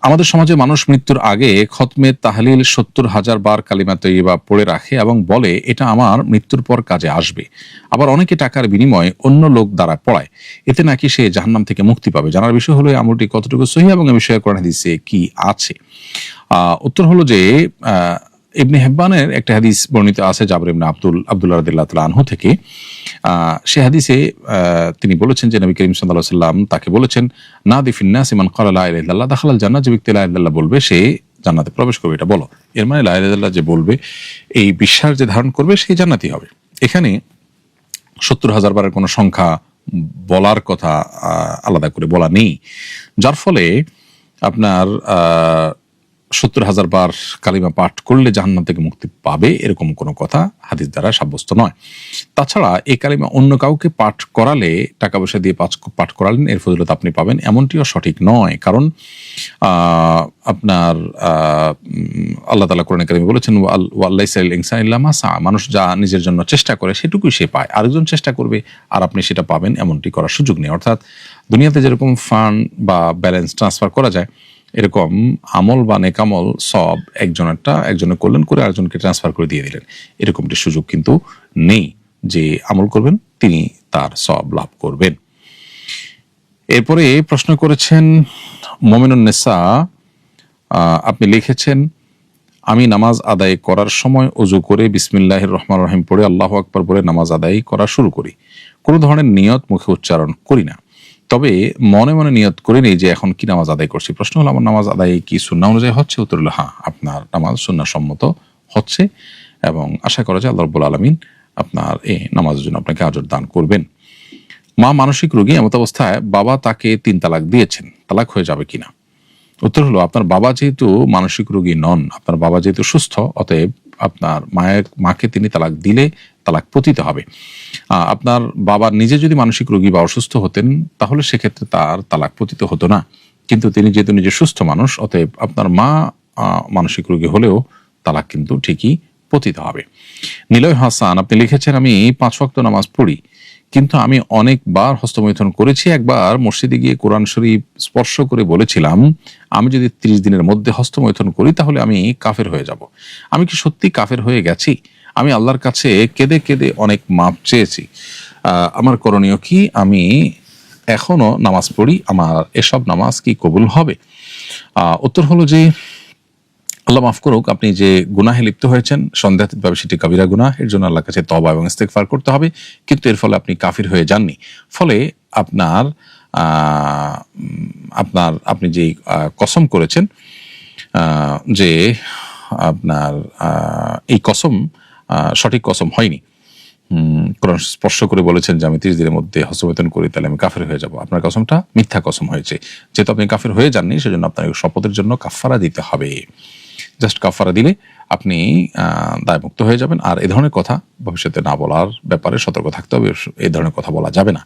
আমাদের সমাজে মানুষ মৃত্যুর আগে খতমে তাহলিল ৭০,০০০ বার কালিমা তৈয়্যিবা পড়ে রাখে এবং বলে এটা আমার মৃত্যুর পর কাজে আসবে। আবার অনেকে টাকার বিনিময়ে অন্য লোক দ্বারা পড়ায়, এতে নাকি সে জাহান্নাম থেকে মুক্তি পাবে। জানার বিষয় হলো এই আমলটি কতটুকু সহিহ এবং এ বিষয়ে কোরআন হাদিসে কি আছে। উত্তর হলো যে ইবনে হিব্বানের একটা হাদিস বর্ণিত আছে জাবর ইবনে আব্দুল্লাহ রাদিয়াল্লাহু তাআলা আনহু থেকে। সে হাদিসে তিনি বলেছেন যে নবী করিম সাল্লাল্লাহু আলাইহি ওয়াসাল্লাম তাকে বলেছেন, নাদি ফিন নাসি মান ক্বালা লা ইলাহা ইল্লাল্লাহ দাখালাল জান্নাহ, যে ব্যক্তি লা ইলাহা ইল্লাল্লাহ বলবে সে জান্নাতে প্রবেশ করবে। এটা বলো, এর মানে লা ইলাহা ইল্লাল্লাহ যে বলবে, এই বিশ্বাস যে ধারণ করবে সেই জান্নাতি হবে। এখানে ৭০,০০০ বারের কোনো সংখ্যা বলার কথা আলাদা করে বলা নেই, যার ফলে আপনার ৭০,০০০ বার কালিমা পাঠ করলে জাহান্নাম থেকে মুক্তি পাবে এরকম কোনো কথা হাদিস দ্বারা সাব্যস্ত নয়। তাছাড়া এই কালিমা অন্য কাউকে পাঠ করালে, টাকা পয়সা দিয়ে পাঠ করালেন এর ফজিলত আপনি পাবেন, এমনটিও সঠিক নয়। কারণ আপনার আল্লাহ তাআলা কোরআনে কারিমে বলেছেন, ওয়ালাইসা লিল ইনসানি ইল্লা মা সা, মানুষ যা নিজের জন্য চেষ্টা করে সেটুকুই সে পায়, আরেকজন চেষ্টা করবে আর আপনি সেটা পাবেন এমনটি করার সুযোগ নেই। অর্থাৎ দুনিয়াতে যেরকম ফান্ড বা ব্যালেন্স ট্রান্সফার করা যায়, এরকম আমল বা নেকামল সব একজনে করলেন, করে আরেকজনকে ট্রান্সফার করে দিয়ে দিলেন, এরকমটি সুযোগ কিন্তু নেই যে আমল করবেন তিনি তার সব লাভ করবেন। এরপরে প্রশ্ন করেছেন মুমিনুন নেসা, আপনি লিখেছেন, আমি নামাজ আদায় করার সময় ওযু করে বিসমিল্লাহির রহমানির রহিম পড়ে আল্লাহু আকবার বলে নামাজ আদায় করা শুরু করি। কোনো ধরনের নিয়ত মুখে উচ্চারণ করি না, তবে মনে মনে নিয়ত করে নেই যে এখন কি নামাজ আদায় করছি। প্রশ্ন হলো, আমার নামাজ আদায় কি সুন্নাহ অনুযায়ী হচ্ছে? উত্তর হলো হ্যাঁ, আপনার নামাজ সুন্নাহ সম্মত হচ্ছে এবং আশা করা যায় আল্লাহ রাব্বুল আলামিন আপনার এই নামাজের জন্য আপনাকে আজর দান করবেন। মা মানসিক রোগী, এমত অবস্থায় বাবা তাকে ৩ তালাক দিয়েছেন, তালাক হয়ে যাবে কিনা? উত্তর হলো, আপনার বাবা যেহেতু মানসিক রোগী নন, আপনার বাবা যেহেতু সুস্থ, অতএব আপনার মাকে তিনি তালাক দিলে তালাক পতিত হবে। আপনার বাবা নিজে যদি মানসিক রোগী বা অসুস্থ হতেন তাহলে সেক্ষেত্রে তার তালাক পতিত হতো না, কিন্তু তিনি যেহেতু নিজে সুস্থ মানুষ, অতএব আপনার মা মানসিক রোগী হলেও তালাক কিন্তু ঠিকই পতিত হবে। নিলয় হাসান, আপনি লিখেছেন, আমি ৫ ওয়াক্ত নামাজ পড়ি, কিন্তু আমি অনেকবার হস্তমৈথুন করেছি। একবার মসজিদে গিয়ে কোরআন শরীফ স্পর্শ করে বলেছিলাম, আমি যদি ৩০ দিনের মধ্যে হস্তমৈথুন করি তাহলে আমি কাফের হয়ে যাব। আমি কি সত্যি কাফের হয়ে গেছি? আমি আল্লাহর কাছে কেঁদে কেঁদে অনেক মাপ চেয়েছি, আমার করণীয় কি? আমি এখনো নামাজ পড়ি, আমার এসব নামাজ কি কবুল হবে? উত্তর হলো যে আল্লাহ মাফ করুক, আপনি যে গুনাহে লিপ্ত হয়েছেন সন্দেহাতীতভাবে সেটি কবিরা গুনাহ, এর জন্য আল্লাহর কাছে তওবা এবং ইস্তেগফার করতে হবে, কিন্তু এর ফলে আপনি কাফির হয়ে যাননি। ফলে আপনি যে কসম করেছেন যে আপনার এই কসম সঠিক কসম হয়নি। কোরআন স্পর্শ করে বলেছেন যে আমি ৩০ দিনের মধ্যে হস্তমৈথুন করি তাহলে আমি কাফের হয়ে যাব, আপনার কসমটা মিথ্যা কসম হয়েছে। যেহেতু আপনি কাফের হয়ে যাননি, সেজন্য আপনার শপথের জন্য কাফারা দিতে হবে। জাস্ট কাফারা দিলে আপনি দায়মুক্ত হয়ে যাবেন। আর এ ধরনের কথা ভবিষ্যতে না বলার ব্যাপারে সতর্ক থাকতে হবে, এ ধরনের কথা বলা যাবে না।